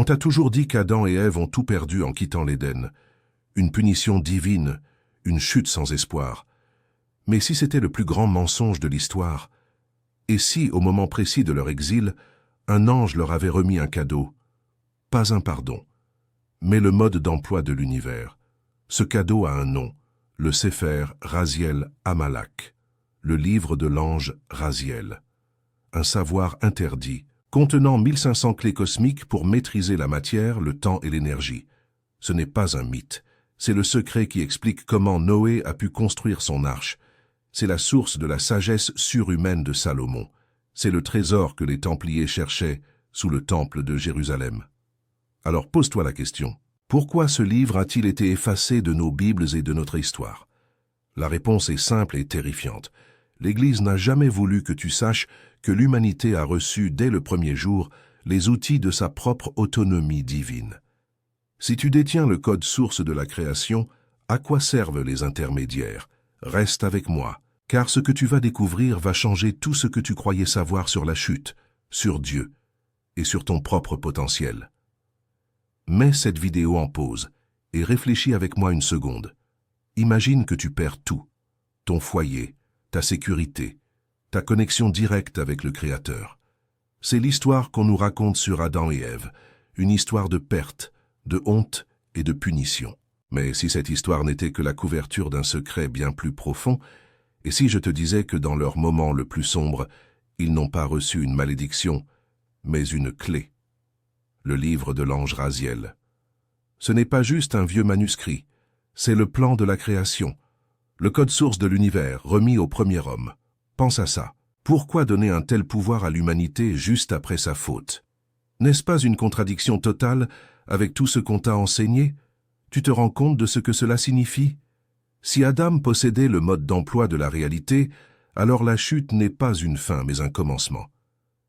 On t'a toujours dit qu'Adam et Ève ont tout perdu en quittant l'Éden. Une punition divine, une chute sans espoir. Mais si c'était le plus grand mensonge de l'histoire, et si, au moment précis de leur exil, un ange leur avait remis un cadeau, pas un pardon, mais le mode d'emploi de l'univers. Ce cadeau a un nom, le Sefer Raziel Amalak, le livre de l'ange Raziel. Un savoir interdit, contenant 1500 clés cosmiques pour maîtriser la matière, le temps et l'énergie. Ce n'est pas un mythe, c'est le secret qui explique comment Noé a pu construire son arche. C'est la source de la sagesse surhumaine de Salomon. C'est le trésor que les Templiers cherchaient sous le temple de Jérusalem. Alors pose-toi la question, pourquoi ce livre a-t-il été effacé de nos Bibles et de notre histoire? La réponse est simple et terrifiante. L'Église n'a jamais voulu que tu saches que l'humanité a reçu dès le premier jour les outils de sa propre autonomie divine. Si tu détiens le code source de la création, à quoi servent les intermédiaires? Reste avec moi, car ce que tu vas découvrir va changer tout ce que tu croyais savoir sur la chute, sur Dieu et sur ton propre potentiel. Mets cette vidéo en pause et réfléchis avec moi une seconde. Imagine que tu perds tout, ton foyer, ta sécurité, ta connexion directe avec le Créateur. C'est l'histoire qu'on nous raconte sur Adam et Ève, une histoire de perte, de honte et de punition. Mais si cette histoire n'était que la couverture d'un secret bien plus profond, et si je te disais que dans leur moment le plus sombre, ils n'ont pas reçu une malédiction, mais une clé, le livre de l'ange Raziel. Ce n'est pas juste un vieux manuscrit, c'est le plan de la création, le code source de l'univers remis au premier homme. Pense à ça. Pourquoi donner un tel pouvoir à l'humanité juste après sa faute? N'est-ce pas une contradiction totale avec tout ce qu'on t'a enseigné? Tu te rends compte de ce que cela signifie? Si Adam possédait le mode d'emploi de la réalité, alors la chute n'est pas une fin mais un commencement.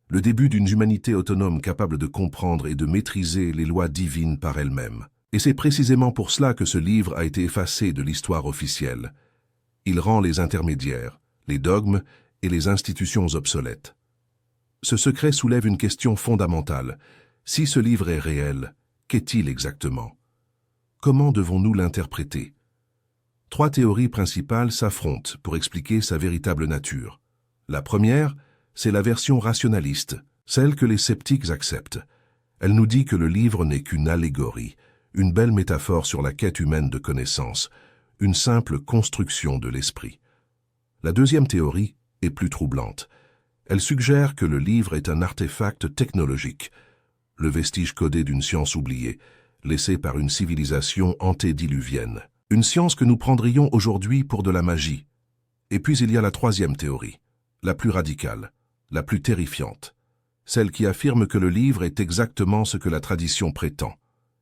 Le début d'une humanité autonome capable de comprendre et de maîtriser les lois divines par elle-même. Et c'est précisément pour cela que ce livre a été effacé de l'histoire officielle. Il rend les intermédiaires, les dogmes et les institutions obsolètes. Ce secret soulève une question fondamentale. Si ce livre est réel, qu'est-il exactement? Comment devons-nous l'interpréter? 3 théories principales s'affrontent pour expliquer sa véritable nature. La première, c'est la version rationaliste, celle que les sceptiques acceptent. Elle nous dit que le livre n'est qu'une allégorie, une belle métaphore sur la quête humaine de connaissance, une simple construction de l'esprit. La deuxième théorie est plus troublante. Elle suggère que le livre est un artefact technologique, le vestige codé d'une science oubliée, laissée par une civilisation antédiluvienne. Une science que nous prendrions aujourd'hui pour de la magie. Et puis il y a la troisième théorie, la plus radicale, la plus terrifiante, celle qui affirme que le livre est exactement ce que la tradition prétend,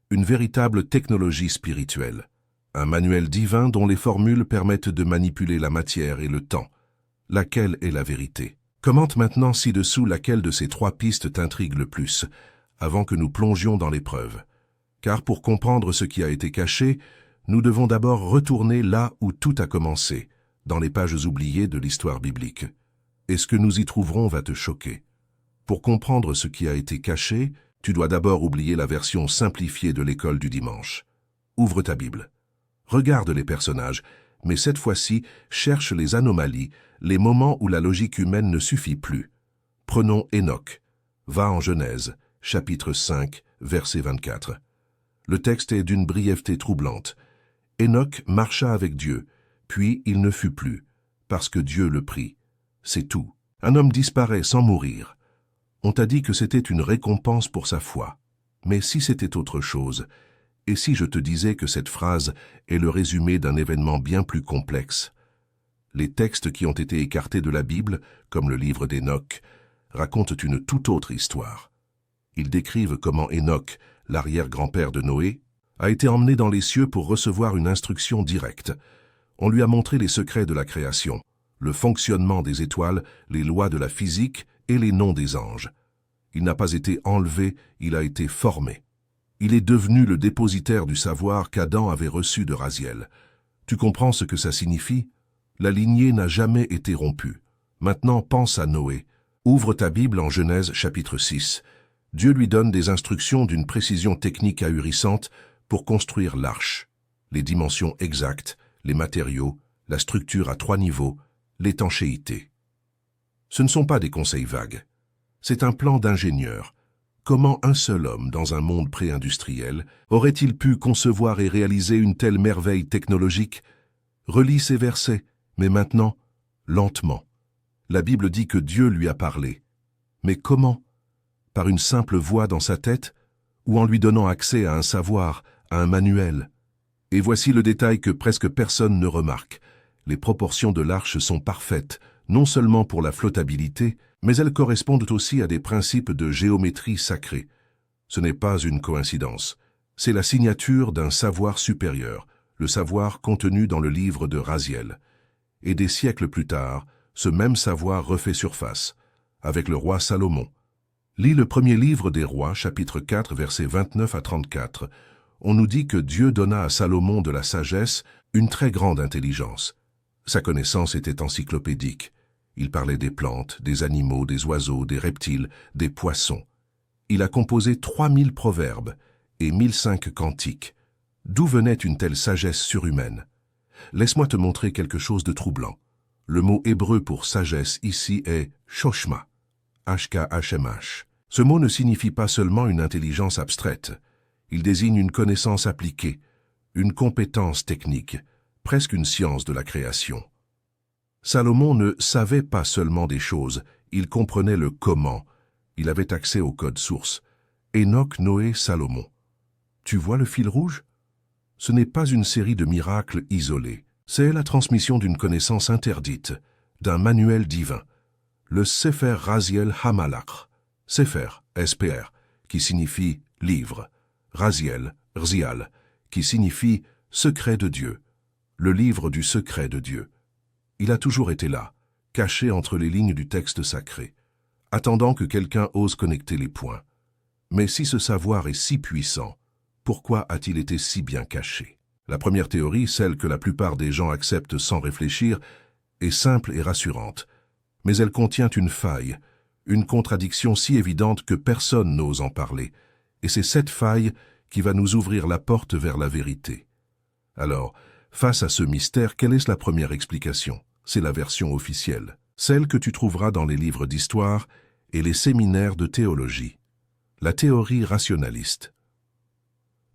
une véritable technologie spirituelle, un manuel divin dont les formules permettent de manipuler la matière et le temps. Laquelle est la vérité? Commente maintenant ci-dessous laquelle de ces 3 pistes t'intrigue le plus, avant que nous plongions dans l'épreuve. Car pour comprendre ce qui a été caché, nous devons d'abord retourner là où tout a commencé, dans les pages oubliées de l'histoire biblique. Et ce que nous y trouverons va te choquer. Pour comprendre ce qui a été caché, tu dois d'abord oublier la version simplifiée de l'école du dimanche. Ouvre ta Bible. Regarde les personnages, mais cette fois-ci, cherche les anomalies, les moments où la logique humaine ne suffit plus. Prenons Enoch. Va en Genèse, chapitre 5, verset 24. Le texte est d'une brièveté troublante. Enoch marcha avec Dieu, puis il ne fut plus, parce que Dieu le prit. C'est tout. Un homme disparaît sans mourir. On t'a dit que c'était une récompense pour sa foi. Mais si c'était autre chose, et si je te disais que cette phrase est le résumé d'un événement bien plus complexe? Les textes qui ont été écartés de la Bible, comme le livre d'Enoch, racontent une toute autre histoire. Ils décrivent comment Enoch, l'arrière-grand-père de Noé, a été emmené dans les cieux pour recevoir une instruction directe. On lui a montré les secrets de la création, le fonctionnement des étoiles, les lois de la physique et les noms des anges. Il n'a pas été enlevé, il a été formé. Il est devenu le dépositaire du savoir qu'Adam avait reçu de Raziel. Tu comprends ce que ça signifie? La lignée n'a jamais été rompue. Maintenant pense à Noé. Ouvre ta Bible en Genèse chapitre 6. Dieu lui donne des instructions d'une précision technique ahurissante pour construire l'arche. Les dimensions exactes, les matériaux, la structure à 3 niveaux, l'étanchéité. Ce ne sont pas des conseils vagues. C'est un plan d'ingénieur. Comment un seul homme, dans un monde pré-industriel, aurait-il pu concevoir et réaliser une telle merveille technologique? Relis ces versets, mais maintenant, lentement. La Bible dit que Dieu lui a parlé. Mais comment? Par une simple voix dans sa tête, ou en lui donnant accès à un savoir, à un manuel? Et voici le détail que presque personne ne remarque. Les proportions de l'arche sont parfaites, non seulement pour la flottabilité, mais elles correspondent aussi à des principes de géométrie sacrée. Ce n'est pas une coïncidence. C'est la signature d'un savoir supérieur, le savoir contenu dans le livre de Raziel. Et des siècles plus tard, ce même savoir refait surface, avec le roi Salomon. Lis le premier livre des rois, chapitre 4, versets 29 à 34. On nous dit que Dieu donna à Salomon de la sagesse, une très grande intelligence. Sa connaissance était encyclopédique. Il parlait des plantes, des animaux, des oiseaux, des reptiles, des poissons. Il a composé 3000 proverbes et 1005 cantiques. D'où venait une telle sagesse surhumaine? Laisse-moi te montrer quelque chose de troublant. Le mot hébreu pour sagesse ici est choshma, H-K-H-M-H. Ce mot ne signifie pas seulement une intelligence abstraite. Il désigne une connaissance appliquée, une compétence technique, presque une science de la création. Salomon ne savait pas seulement des choses, il comprenait le comment. Il avait accès au code source. Enoch, Noé, Salomon. Tu vois le fil rouge? Ce n'est pas une série de miracles isolés. C'est la transmission d'une connaissance interdite, d'un manuel divin. Le Sefer Raziel Hamalach. Sefer, SPR, qui signifie livre. Raziel, Rzial, qui signifie secret de Dieu. Le livre du secret de Dieu. Il a toujours été là, caché entre les lignes du texte sacré, attendant que quelqu'un ose connecter les points. Mais si ce savoir est si puissant, pourquoi a-t-il été si bien caché? La première théorie, celle que la plupart des gens acceptent sans réfléchir, est simple et rassurante. Mais elle contient une faille, une contradiction si évidente que personne n'ose en parler. Et c'est cette faille qui va nous ouvrir la porte vers la vérité. Alors, face à ce mystère, quelle est la première explication? C'est la version officielle, celle que tu trouveras dans les livres d'histoire et les séminaires de théologie. La théorie rationaliste.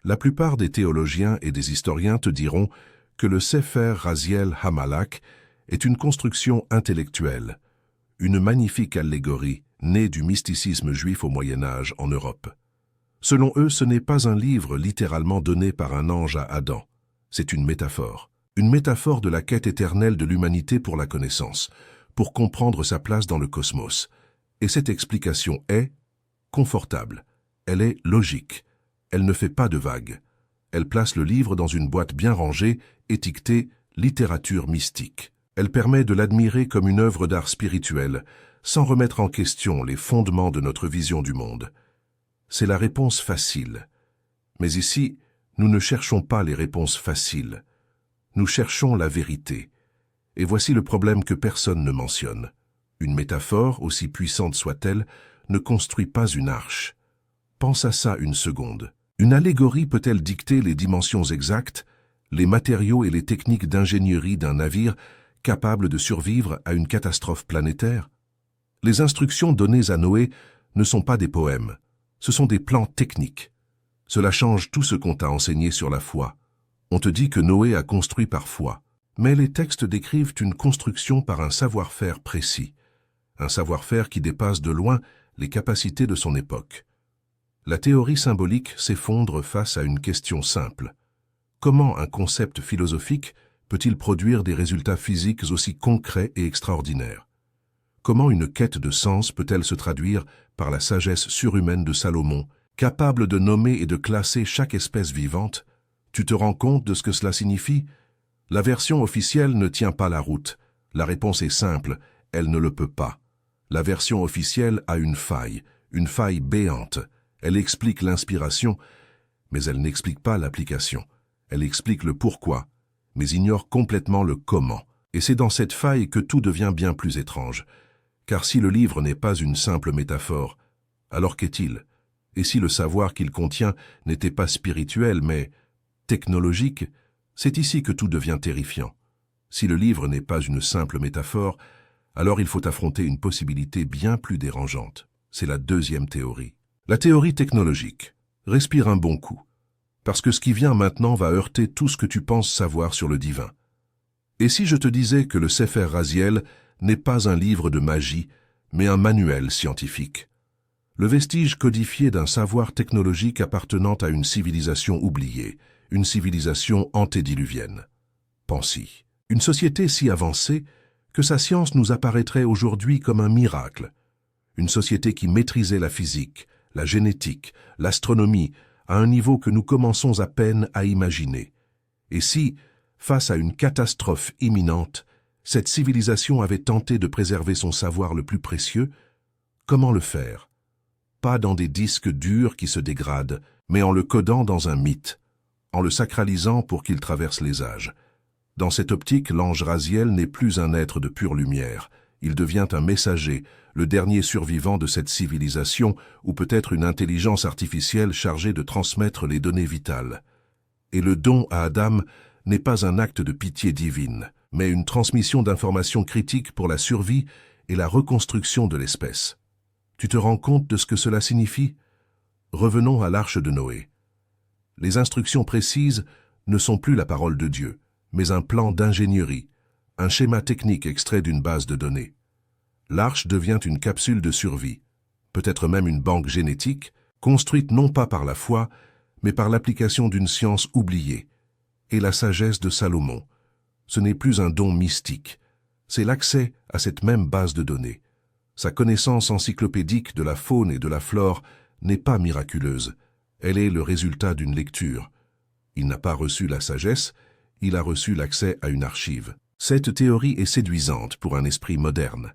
La plupart des théologiens et des historiens te diront que le Sefer Raziel Hamalach est une construction intellectuelle, une magnifique allégorie née du mysticisme juif au Moyen-Âge en Europe. Selon eux, ce n'est pas un livre littéralement donné par un ange à Adam, c'est une métaphore de la quête éternelle de l'humanité pour la connaissance, pour comprendre sa place dans le cosmos. Et cette explication est confortable, elle est logique, elle ne fait pas de vagues. Elle place le livre dans une boîte bien rangée, étiquetée « littérature mystique ». Elle permet de l'admirer comme une œuvre d'art spirituel, sans remettre en question les fondements de notre vision du monde. C'est la réponse facile. Mais ici, nous ne cherchons pas les réponses faciles. Nous cherchons la vérité. Et voici le problème que personne ne mentionne. Une métaphore, aussi puissante soit-elle, ne construit pas une arche. Pense à ça une seconde. Une allégorie peut-elle dicter les dimensions exactes, les matériaux et les techniques d'ingénierie d'un navire capable de survivre à une catastrophe planétaire? Les instructions données à Noé ne sont pas des poèmes, ce sont des plans techniques. Cela change tout ce qu'on t'a enseigné sur la foi. On te dit que Noé a construit par foi, mais les textes décrivent une construction par un savoir-faire précis, un savoir-faire qui dépasse de loin les capacités de son époque. La théorie symbolique s'effondre face à une question simple. Comment un concept philosophique peut-il produire des résultats physiques aussi concrets et extraordinaires? Comment une quête de sens peut-elle se traduire par la sagesse surhumaine de Salomon, capable de nommer et de classer chaque espèce vivante? Tu te rends compte de ce que cela signifie? La version officielle ne tient pas la route. La réponse est simple, elle ne le peut pas. La version officielle a une faille béante. Elle explique l'inspiration, mais elle n'explique pas l'application. Elle explique le pourquoi, mais ignore complètement le comment. Et c'est dans cette faille que tout devient bien plus étrange. Car si le livre n'est pas une simple métaphore, alors qu'est-il? Et si le savoir qu'il contient n'était pas spirituel, mais technologique, c'est ici que tout devient terrifiant. Si le livre n'est pas une simple métaphore, alors il faut affronter une possibilité bien plus dérangeante. C'est la deuxième théorie. La théorie technologique. Respire un bon coup, parce que ce qui vient maintenant va heurter tout ce que tu penses savoir sur le divin. Et si je te disais que le Sefer Raziel n'est pas un livre de magie, mais un manuel scientifique, le vestige codifié d'un savoir technologique appartenant à une civilisation oubliée, une civilisation antédiluvienne. Pense-y. Une société si avancée que sa science nous apparaîtrait aujourd'hui comme un miracle. Une société qui maîtrisait la physique, la génétique, l'astronomie, à un niveau que nous commençons à peine à imaginer. Et si, face à une catastrophe imminente, cette civilisation avait tenté de préserver son savoir le plus précieux, comment le faire? Pas dans des disques durs qui se dégradent, mais en le codant dans un mythe, en le sacralisant pour qu'il traverse les âges. Dans cette optique, l'ange Raziel n'est plus un être de pure lumière. Il devient un messager, le dernier survivant de cette civilisation, ou peut-être une intelligence artificielle chargée de transmettre les données vitales. Et le don à Adam n'est pas un acte de pitié divine, mais une transmission d'informations critiques pour la survie et la reconstruction de l'espèce. Tu te rends compte de ce que cela signifie? Revenons à l'arche de Noé. Les instructions précises ne sont plus la parole de Dieu, mais un plan d'ingénierie, un schéma technique extrait d'une base de données. L'arche devient une capsule de survie, peut-être même une banque génétique, construite non pas par la foi, mais par l'application d'une science oubliée. Et la sagesse de Salomon, ce n'est plus un don mystique, c'est l'accès à cette même base de données. Sa connaissance encyclopédique de la faune et de la flore n'est pas miraculeuse, elle est le résultat d'une lecture. Il n'a pas reçu la sagesse, il a reçu l'accès à une archive. Cette théorie est séduisante pour un esprit moderne.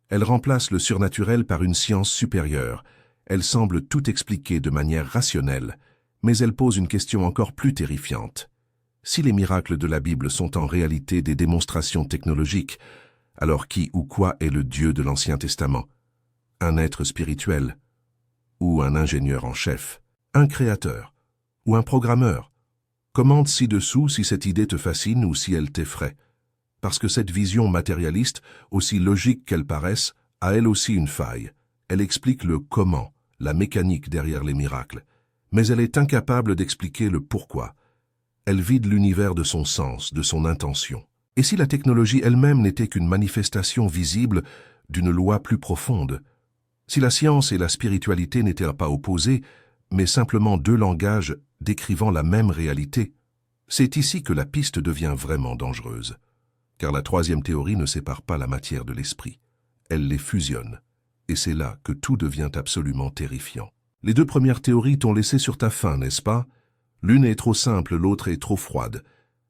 Elle remplace le surnaturel par une science supérieure. Elle semble tout expliquer de manière rationnelle, mais elle pose une question encore plus terrifiante. Si les miracles de la Bible sont en réalité des démonstrations technologiques, alors qui ou quoi est le Dieu de l'Ancien Testament? Un être spirituel? Ou un ingénieur en chef? Un créateur? Ou un programmeur? Commente ci-dessous si cette idée te fascine ou si elle t'effraie. Parce que cette vision matérialiste, aussi logique qu'elle paraisse, a elle aussi une faille. Elle explique le comment, la mécanique derrière les miracles. Mais elle est incapable d'expliquer le pourquoi. Elle vide l'univers de son sens, de son intention. Et si la technologie elle-même n'était qu'une manifestation visible d'une loi plus profonde? Si la science et la spiritualité n'étaient pas opposées, mais simplement deux langages décrivant la même réalité? C'est ici que la piste devient vraiment dangereuse. Car la troisième théorie ne sépare pas la matière de l'esprit. Elle les fusionne. Et c'est là que tout devient absolument terrifiant. Les deux premières théories t'ont laissé sur ta faim, n'est-ce pas? L'une est trop simple, l'autre est trop froide.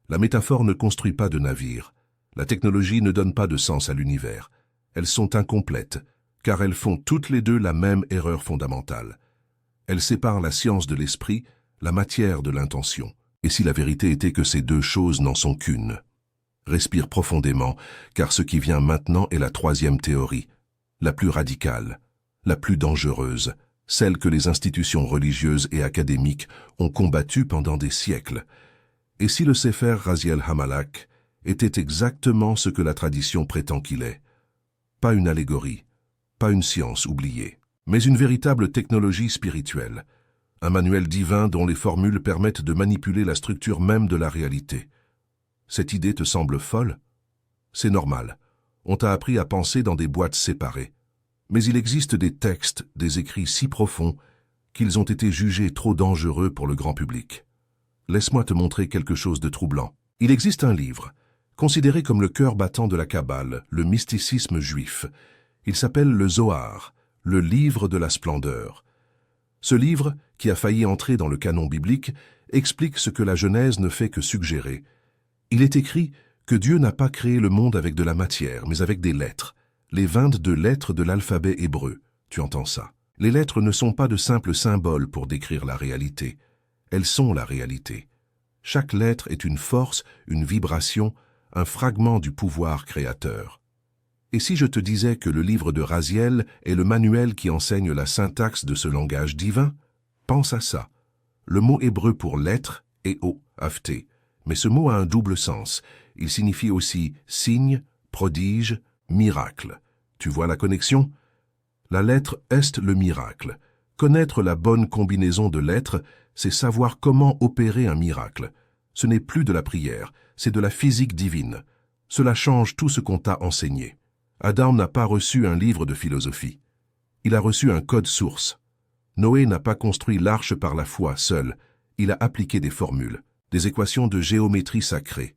La métaphore ne construit pas de navire. La technologie ne donne pas de sens à l'univers. Elles sont incomplètes, car elles font toutes les deux la même erreur fondamentale. Elles séparent la science de l'esprit, la matière de l'intention. Et si la vérité était que ces deux choses n'en sont qu'une? Respire profondément, car ce qui vient maintenant est la troisième théorie, la plus radicale, la plus dangereuse, celle que les institutions religieuses et académiques ont combattue pendant des siècles. Et si le Sefer Raziel Hamalak était exactement ce que la tradition prétend qu'il est? Pas une allégorie, pas une science oubliée, mais une véritable technologie spirituelle, un manuel divin dont les formules permettent de manipuler la structure même de la réalité. Cette idée te semble folle? C'est normal. On t'a appris à penser dans des boîtes séparées. Mais il existe des textes, des écrits si profonds qu'ils ont été jugés trop dangereux pour le grand public. Laisse-moi te montrer quelque chose de troublant. Il existe un livre, considéré comme le cœur battant de la Kabbale, le mysticisme juif. Il s'appelle le Zohar, le livre de la splendeur. Ce livre, qui a failli entrer dans le canon biblique, explique ce que la Genèse ne fait que suggérer. Il est écrit que Dieu n'a pas créé le monde avec de la matière, mais avec des lettres, les 22 lettres de l'alphabet hébreu. Tu entends ça? Les lettres ne sont pas de simples symboles pour décrire la réalité. Elles sont la réalité. Chaque lettre est une force, une vibration, un fragment du pouvoir créateur. Et si je te disais que le livre de Raziel est le manuel qui enseigne la syntaxe de ce langage divin? Pense à ça. Le mot hébreu pour lettre est o, afté, mais ce mot a un double sens. Il signifie aussi signe, prodige, miracle. Tu vois la connexion? La lettre est le miracle. Connaître la bonne combinaison de lettres, c'est savoir comment opérer un miracle. Ce n'est plus de la prière, c'est de la physique divine. Cela change tout ce qu'on t'a enseigné. Adam n'a pas reçu un livre de philosophie. Il a reçu un code source. Noé n'a pas construit l'arche par la foi seul. Il a appliqué des formules, des équations de géométrie sacrée.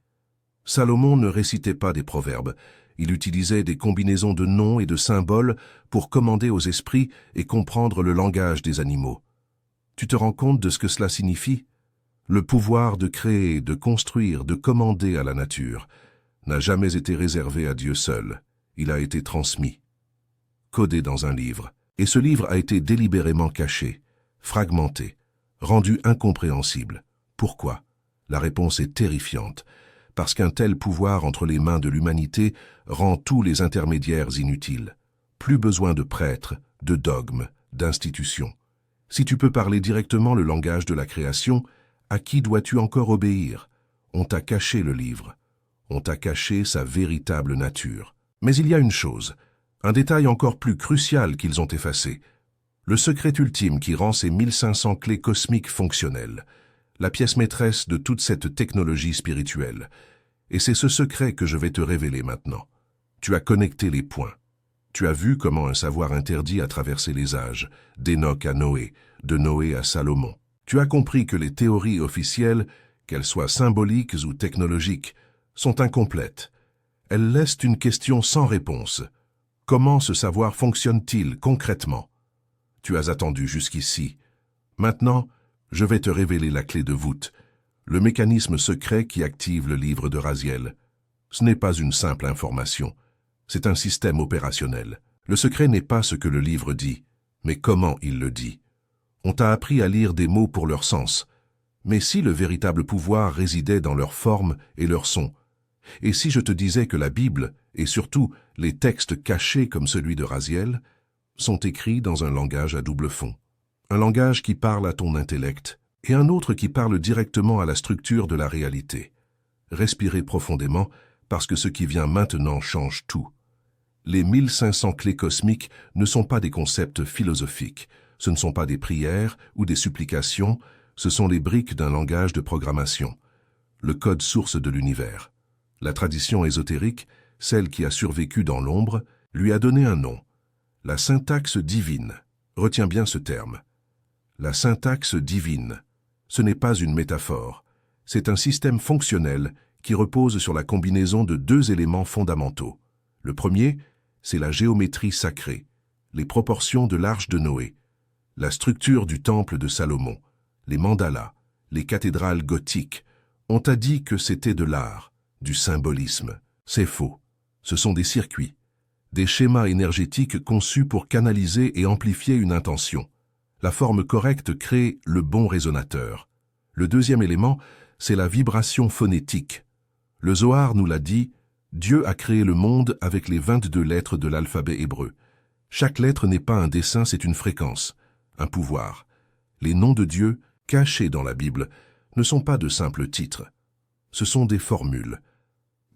Salomon ne récitait pas des proverbes. Il utilisait des combinaisons de noms et de symboles pour commander aux esprits et comprendre le langage des animaux. Tu te rends compte de ce que cela signifie? Le pouvoir de créer, de construire, de commander à la nature n'a jamais été réservé à Dieu seul. Il a été transmis, codé dans un livre. Et ce livre a été délibérément caché, fragmenté, rendu incompréhensible. Pourquoi? La réponse est terrifiante. Parce qu'un tel pouvoir entre les mains de l'humanité rend tous les intermédiaires inutiles. Plus besoin de prêtres, de dogmes, d'institutions. Si tu peux parler directement le langage de la création, à qui dois-tu encore obéir? On t'a caché le livre. On t'a caché sa véritable nature. Mais il y a une chose, un détail encore plus crucial qu'ils ont effacé. Le secret ultime qui rend ces 1500 clés cosmiques fonctionnelles. La pièce maîtresse de toute cette technologie spirituelle. Et c'est ce secret que je vais te révéler maintenant. Tu as connecté les points. Tu as vu comment un savoir interdit a traversé les âges, d'Enoch à Noé, de Noé à Salomon. Tu as compris que les théories officielles, qu'elles soient symboliques ou technologiques, sont incomplètes. Elles laissent une question sans réponse. Comment ce savoir fonctionne-t-il concrètement? Tu as attendu jusqu'ici. Maintenant, je vais te révéler la clé de voûte, le mécanisme secret qui active le livre de Raziel. Ce n'est pas une simple information, c'est un système opérationnel. Le secret n'est pas ce que le livre dit, mais comment il le dit. On t'a appris à lire des mots pour leur sens, mais si le véritable pouvoir résidait dans leur forme et leur son, et si je te disais que la Bible, et surtout les textes cachés comme celui de Raziel, sont écrits dans un langage à double fond, un langage qui parle à ton intellect, et un autre qui parle directement à la structure de la réalité. Respirez profondément, parce que ce qui vient maintenant change tout. Les 1500 clés cosmiques ne sont pas des concepts philosophiques, ce ne sont pas des prières ou des supplications, ce sont les briques d'un langage de programmation, le code source de l'univers. La tradition ésotérique, celle qui a survécu dans l'ombre, lui a donné un nom, la syntaxe divine. Retiens bien ce terme. La syntaxe divine, ce n'est pas une métaphore, c'est un système fonctionnel qui repose sur la combinaison de deux éléments fondamentaux. Le premier, c'est la géométrie sacrée, les proportions de l'arche de Noé, la structure du temple de Salomon, les mandalas, les cathédrales gothiques. On t'a dit que c'était de l'art, du symbolisme. C'est faux. Ce sont des circuits, des schémas énergétiques conçus pour canaliser et amplifier une intention. La forme correcte crée le bon résonateur. Le deuxième élément, c'est la vibration phonétique. Le Zohar nous l'a dit, Dieu a créé le monde avec les 22 lettres de l'alphabet hébreu. Chaque lettre n'est pas un dessin, c'est une fréquence, un pouvoir. Les noms de Dieu, cachés dans la Bible, ne sont pas de simples titres. Ce sont des formules,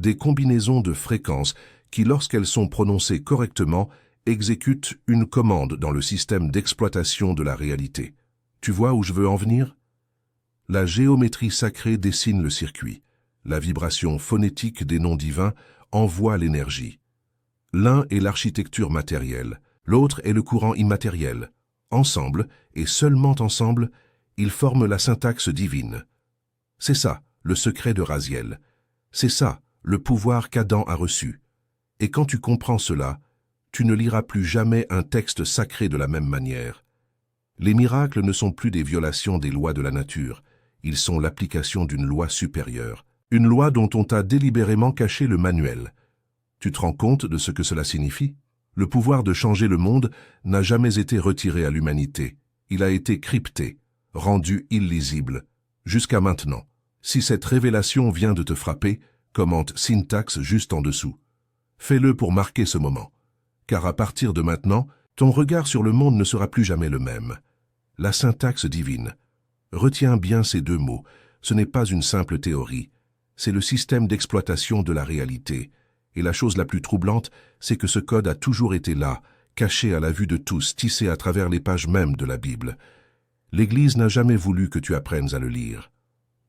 des combinaisons de fréquences qui, lorsqu'elles sont prononcées correctement, exécutent une commande dans le système d'exploitation de la réalité. Tu vois où je veux en venir? La géométrie sacrée dessine le circuit. La vibration phonétique des noms divins envoie l'énergie. L'un est l'architecture matérielle, l'autre est le courant immatériel. Ensemble, et seulement ensemble, ils forment la syntaxe divine. C'est ça, le secret de Raziel. C'est ça, le pouvoir qu'Adam a reçu. Et quand tu comprends cela, tu ne liras plus jamais un texte sacré de la même manière. Les miracles ne sont plus des violations des lois de la nature, ils sont l'application d'une loi supérieure, une loi dont on t'a délibérément caché le manuel. Tu te rends compte de ce que cela signifie? Le pouvoir de changer le monde n'a jamais été retiré à l'humanité. Il a été crypté, rendu illisible, jusqu'à maintenant. Si cette révélation vient de te frapper, commente syntaxe juste en dessous. Fais-le pour marquer ce moment. Car à partir de maintenant, ton regard sur le monde ne sera plus jamais le même. La syntaxe divine. Retiens bien ces deux mots. Ce n'est pas une simple théorie. C'est le système d'exploitation de la réalité. Et la chose la plus troublante, c'est que ce code a toujours été là, caché à la vue de tous, tissé à travers les pages mêmes de la Bible. L'Église n'a jamais voulu que tu apprennes à le lire.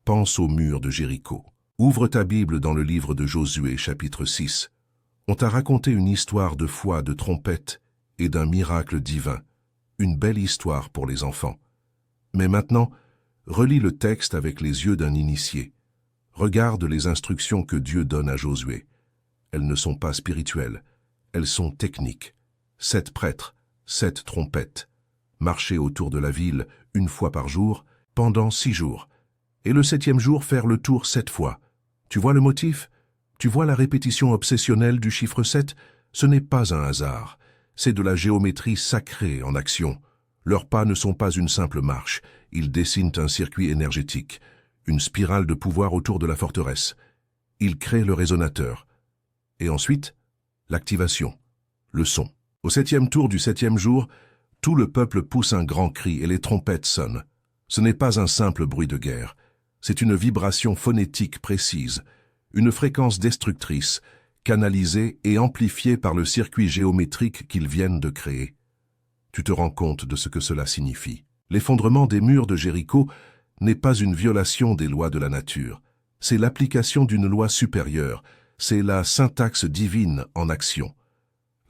Pense au mur de Jéricho. Ouvre ta Bible dans le livre de Josué, chapitre 6. On t'a raconté une histoire de foi, de trompette et d'un miracle divin. Une belle histoire pour les enfants. Mais maintenant, relis le texte avec les yeux d'un initié. Regarde les instructions que Dieu donne à Josué. Elles ne sont pas spirituelles, elles sont techniques. 7 prêtres, 7 trompettes. Marcher autour de la ville 1 fois par jour, pendant 6 jours. Et le 7e jour, faire le tour 7 fois. Tu vois le motif? Tu vois la répétition obsessionnelle du chiffre 7? Ce n'est pas un hasard. C'est de la géométrie sacrée en action. Leurs pas ne sont pas une simple marche. Ils dessinent un circuit énergétique, une spirale de pouvoir autour de la forteresse. Ils créent le résonateur. Et ensuite, l'activation, le son. Au 7e tour du 7e jour, tout le peuple pousse un grand cri et les trompettes sonnent. Ce n'est pas un simple bruit de guerre. C'est une vibration phonétique précise, une fréquence destructrice, canalisée et amplifiée par le circuit géométrique qu'ils viennent de créer. Tu te rends compte de ce que cela signifie. L'effondrement des murs de Jéricho n'est pas une violation des lois de la nature. C'est l'application d'une loi supérieure. C'est la syntaxe divine en action.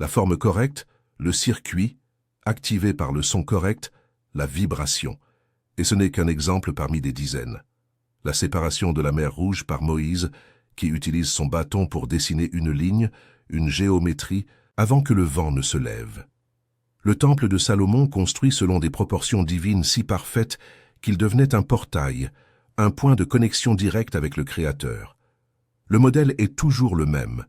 La forme correcte, le circuit, activé par le son correct, la vibration. Et ce n'est qu'un exemple parmi des dizaines. La séparation de la mer Rouge par Moïse, qui utilise son bâton pour dessiner une ligne, une géométrie, avant que le vent ne se lève. Le temple de Salomon construit selon des proportions divines si parfaites qu'il devenait un portail, un point de connexion directe avec le Créateur. Le modèle est toujours le même.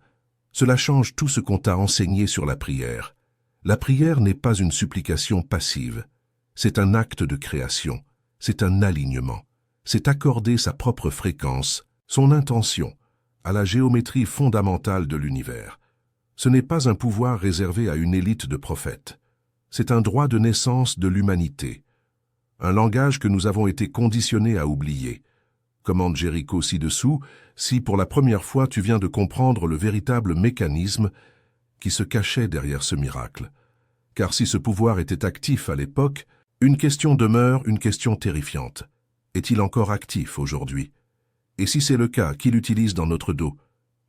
Cela change tout ce qu'on t'a enseigné sur la prière. La prière n'est pas une supplication passive. C'est un acte de création. C'est un alignement. C'est accorder sa propre fréquence, son intention, à la géométrie fondamentale de l'univers. Ce n'est pas un pouvoir réservé à une élite de prophètes. C'est un droit de naissance de l'humanité. Un langage que nous avons été conditionnés à oublier. Commande Jéricho ci-dessous, si pour la première fois tu viens de comprendre le véritable mécanisme qui se cachait derrière ce miracle. Car si ce pouvoir était actif à l'époque, une question demeure, une question terrifiante. Est-il encore actif aujourd'hui? Et si c'est le cas, qui l'utilise dans notre dos?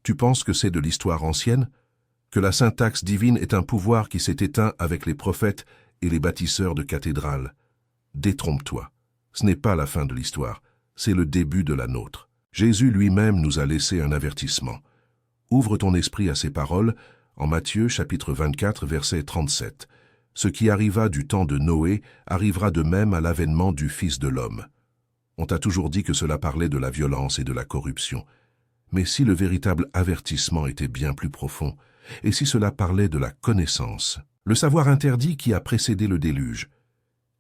Tu penses que c'est de l'histoire ancienne? Que la syntaxe divine est un pouvoir qui s'est éteint avec les prophètes et les bâtisseurs de cathédrales? Détrompe-toi. Ce n'est pas la fin de l'histoire, c'est le début de la nôtre. Jésus lui-même nous a laissé un avertissement. Ouvre ton esprit à ces paroles, en Matthieu chapitre 24, verset 37. Ce qui arriva du temps de Noé arrivera de même à l'avènement du Fils de l'homme. On t'a toujours dit que cela parlait de la violence et de la corruption. Mais si le véritable avertissement était bien plus profond, et si cela parlait de la connaissance, le savoir interdit qui a précédé le déluge,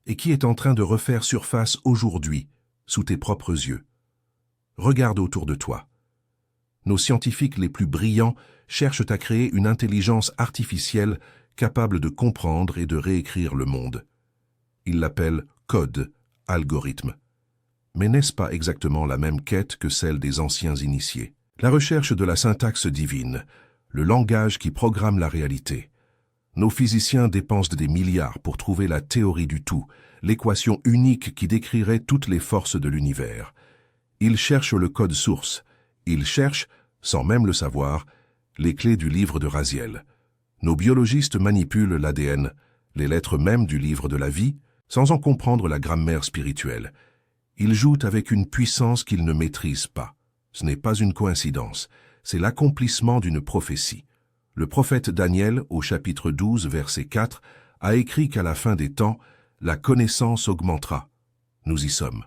et qui est en train de refaire surface aujourd'hui, sous tes propres yeux. Regarde autour de toi. Nos scientifiques les plus brillants cherchent à créer une intelligence artificielle capable de comprendre et de réécrire le monde. Ils l'appellent code, algorithme. Mais n'est-ce pas exactement la même quête que celle des anciens initiés? La recherche de la syntaxe divine, le langage qui programme la réalité. Nos physiciens dépensent des milliards pour trouver la théorie du tout, l'équation unique qui décrirait toutes les forces de l'univers. Ils cherchent le code source. Ils cherchent, sans même le savoir, les clés du livre de Raziel. Nos biologistes manipulent l'ADN, les lettres mêmes du livre de la vie, sans en comprendre la grammaire spirituelle. Ils jouent avec une puissance qu'ils ne maîtrisent pas. Ce n'est pas une coïncidence, c'est l'accomplissement d'une prophétie. Le prophète Daniel, au chapitre 12, verset 4, a écrit qu'à la fin des temps, la connaissance augmentera. Nous y sommes.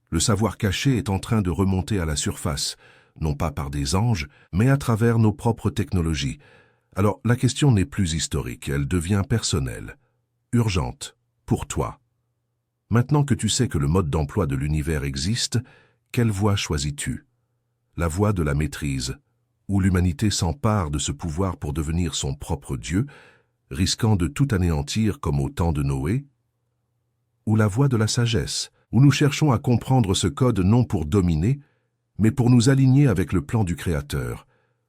Le savoir caché est en train de remonter à la surface, non pas par des anges, mais à travers nos propres technologies. Alors la question n'est plus historique, elle devient personnelle, urgente, pour toi. Maintenant que tu sais que le mode d'emploi de l'univers existe, quelle voie choisis-tu? La voie de la maîtrise où l'humanité s'empare de ce pouvoir pour devenir son propre Dieu, risquant de tout anéantir comme au temps de Noé, ou la voie de la sagesse, où nous cherchons à comprendre ce code non pour dominer, mais pour nous aligner avec le plan du Créateur,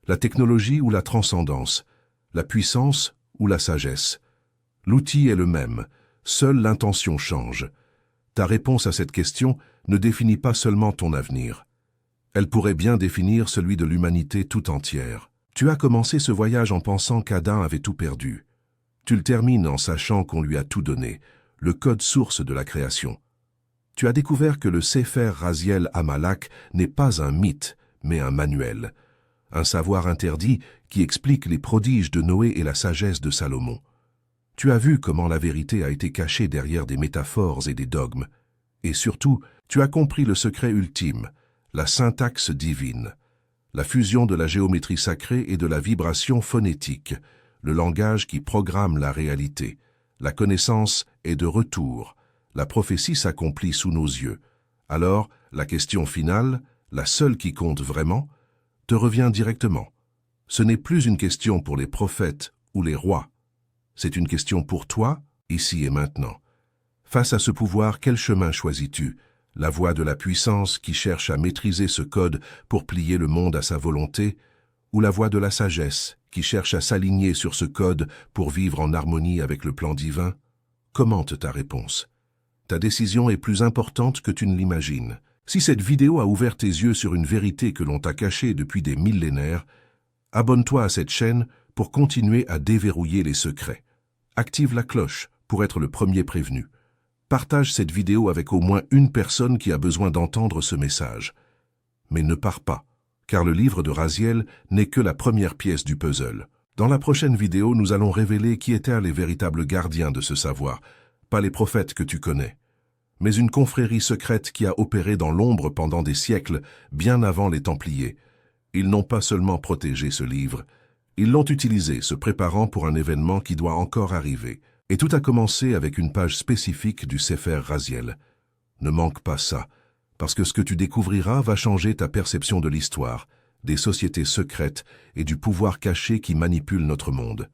la technologie ou la transcendance, la puissance ou la sagesse. L'outil est le même, seule l'intention change. Ta réponse à cette question ne définit pas seulement ton avenir. Elle pourrait bien définir celui de l'humanité tout entière. Tu as commencé ce voyage en pensant qu'Adam avait tout perdu. Tu le termines en sachant qu'on lui a tout donné, le code source de la création. Tu as découvert que le Sefer Raziel Amalak n'est pas un mythe, mais un manuel. Un savoir interdit qui explique les prodiges de Noé et la sagesse de Salomon. Tu as vu comment la vérité a été cachée derrière des métaphores et des dogmes. Et surtout, tu as compris le secret ultime, la syntaxe divine, la fusion de la géométrie sacrée et de la vibration phonétique, le langage qui programme la réalité. La connaissance est de retour, la prophétie s'accomplit sous nos yeux. Alors, la question finale, la seule qui compte vraiment, te revient directement. Ce n'est plus une question pour les prophètes ou les rois. C'est une question pour toi, ici et maintenant. Face à ce pouvoir, quel chemin choisis-tu? La voie de la puissance qui cherche à maîtriser ce code pour plier le monde à sa volonté, ou la voie de la sagesse qui cherche à s'aligner sur ce code pour vivre en harmonie avec le plan divin? Commente ta réponse. Ta décision est plus importante que tu ne l'imagines. Si cette vidéo a ouvert tes yeux sur une vérité que l'on t'a cachée depuis des millénaires, abonne-toi à cette chaîne pour continuer à déverrouiller les secrets. Active la cloche pour être le premier prévenu. Partage cette vidéo avec au moins une personne qui a besoin d'entendre ce message. Mais ne pars pas, car le livre de Raziel n'est que la première pièce du puzzle. Dans la prochaine vidéo, nous allons révéler qui étaient les véritables gardiens de ce savoir, pas les prophètes que tu connais, mais une confrérie secrète qui a opéré dans l'ombre pendant des siècles, bien avant les Templiers. Ils n'ont pas seulement protégé ce livre, ils l'ont utilisé, se préparant pour un événement qui doit encore arriver. Et tout a commencé avec une page spécifique du Sefer Raziel. Ne manque pas ça, parce que ce que tu découvriras va changer ta perception de l'histoire, des sociétés secrètes et du pouvoir caché qui manipule notre monde.